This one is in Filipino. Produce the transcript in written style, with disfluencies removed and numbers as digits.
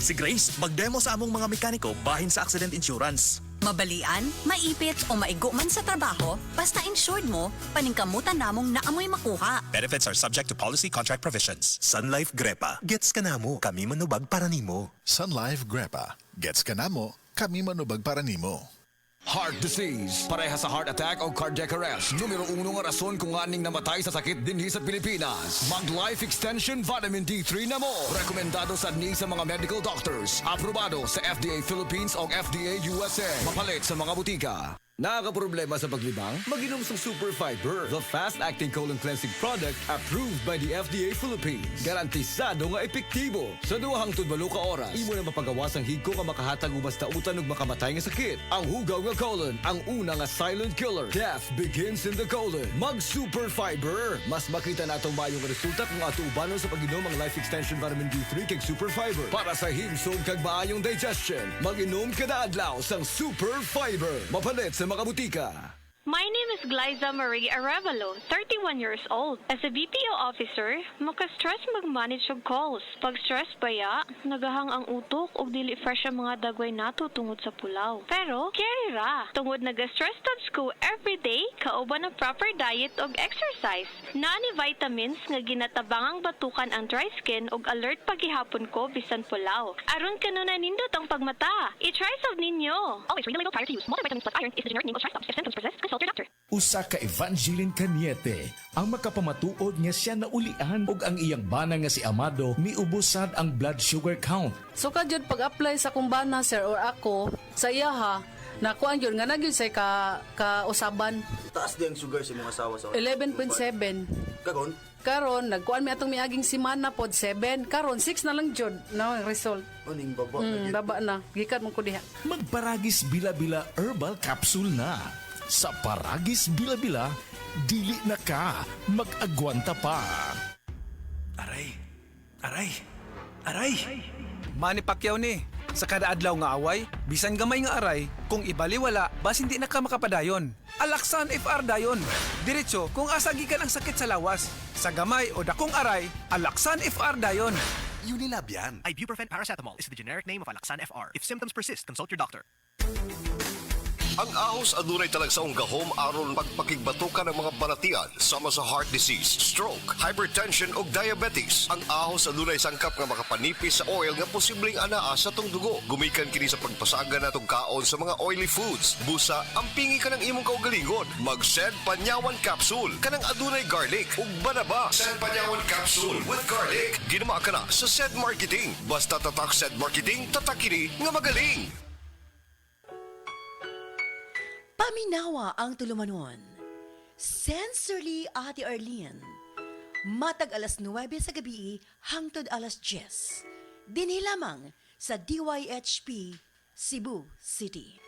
Si Grace, magdemo sa among mga mekaniko bahin sa accident insurance. Mabalian, maipit o maigo man sa trabaho, basta insured mo, paningkamutan namong naamoy makuha. Benefits are subject to policy contract provisions. Sun Life Grepa, gets ka namo, kami manubag para nimo. Sun Life Grepa. Gets ka namo, kami manubag para nimo. Heart disease, pareha sa heart attack o cardiac arrest. Numero 1 nga rason kung aning namatay sa sakit dinhi sa Pilipinas. Mag Life Extension Vitamin D3 na mo. Rekomendado sa ni sa mga medical doctors. Aprobado sa FDA Philippines o FDA USA. Mapalit sa mga butika. Nakakaproblema sa paglibang? Mag-inom sa Super Fiber, the fast-acting colon cleansing product approved by the FDA Philippines. Garantisado nga epektibo. Sa 2 hangtod 8 ka oras, imo na mapagawas ang higko nga makahatag og basta utan ug makamatay nga sakit. Ang hugaw nga colon, ang una nga silent killer. Death begins in the colon. Mag Super Fiber. Mas makita natong mayong resulta kung ato ubanon sa pag-inom ang Life Extension Vitamin D3 kag Super Fiber. Para sa himsog kag maayong digestion, mag-inom kada adlaw sang Super Fiber. Mapalit sa mga butika. My name is Glyza Marie Arevalo, 31 years old. As a BPO officer, maka-stress mag-manage og calls. Pag stress baya, nagahang ang utok og dili fresh ang mga dagway nato tungod sa pulaw. Pero, carry ra. Tungod naga-stress tabs ko everyday, kauban ng proper diet og exercise. Naani vitamins nga ginatabangang batukan ang dry skin og alert pagihapon ko bisan pulaw. Aron kanuna nindot ang pagmata. I-try sab ninyo. Always read the label prior to use. Multivitamins plus iron is the generic name of stress tabs. If symptoms persist, consult your doctor. Usa ka Evangeline Cañete ang makapamatuod nga siya naulian og ang iyang bana nga si Amado miubusad ang blood sugar count. So kadyod pag-apply sa kumbana sir or ako sa iya ha, nakuan yun nga nagyud say ka usaban. Taas din ang sugar sa mga asawa sa 11.7. Karon? Karon nagkuan mi atong miaging semana pod 7. Karon 6 na lang jud na result. Uning baba. Baba na. Gikan mo ko diha. Magparagis bila-bila herbal capsule na. Sa Paragis Bila-Bila, dili na ka mag-agwanta pa. Aray, aray, aray. Manny Pacquiao ni. Sa kada adlaw nga away, bisan gamay nga aray, kung ibaliwala, bas hindi na ka makapadayon. Alaksan FR dayon. Diretso kung asa gikan ang sakit sa lawas. Sa gamay o dakong aray, Alaksan FR dayon. Unilab yan. Ibuprofen paracetamol is the generic name of Alaksan FR. If symptoms persist, consult your doctor. Ang ahos adunay talagsaong gahom aron pagpakigbatukan ng mga balatian sama sa heart disease, stroke, hypertension ug diabetes. Ang ahos adunay sangkap nga makapanipis sa oil nga posibleng anaa sa tong dugo. Gumikan kini sa pagpasagan natong kaon sa mga oily foods. Busa, ampingi ka ng imong kaugalingon. Mag-Sed Panyawan Capsule kanang adunay garlic ug banaba. Sed Panyawan Capsule with garlic. Ginama ka na sa Sed Marketing. Basta tatak Sed Marketing, tatak kini nga magaling. Paminawa ang tulumanon. Sensorily Ate Arlene. Matag alas 9 sa gabi hangtod alas 10. Dinhi lamang sa DYHP Cebu City.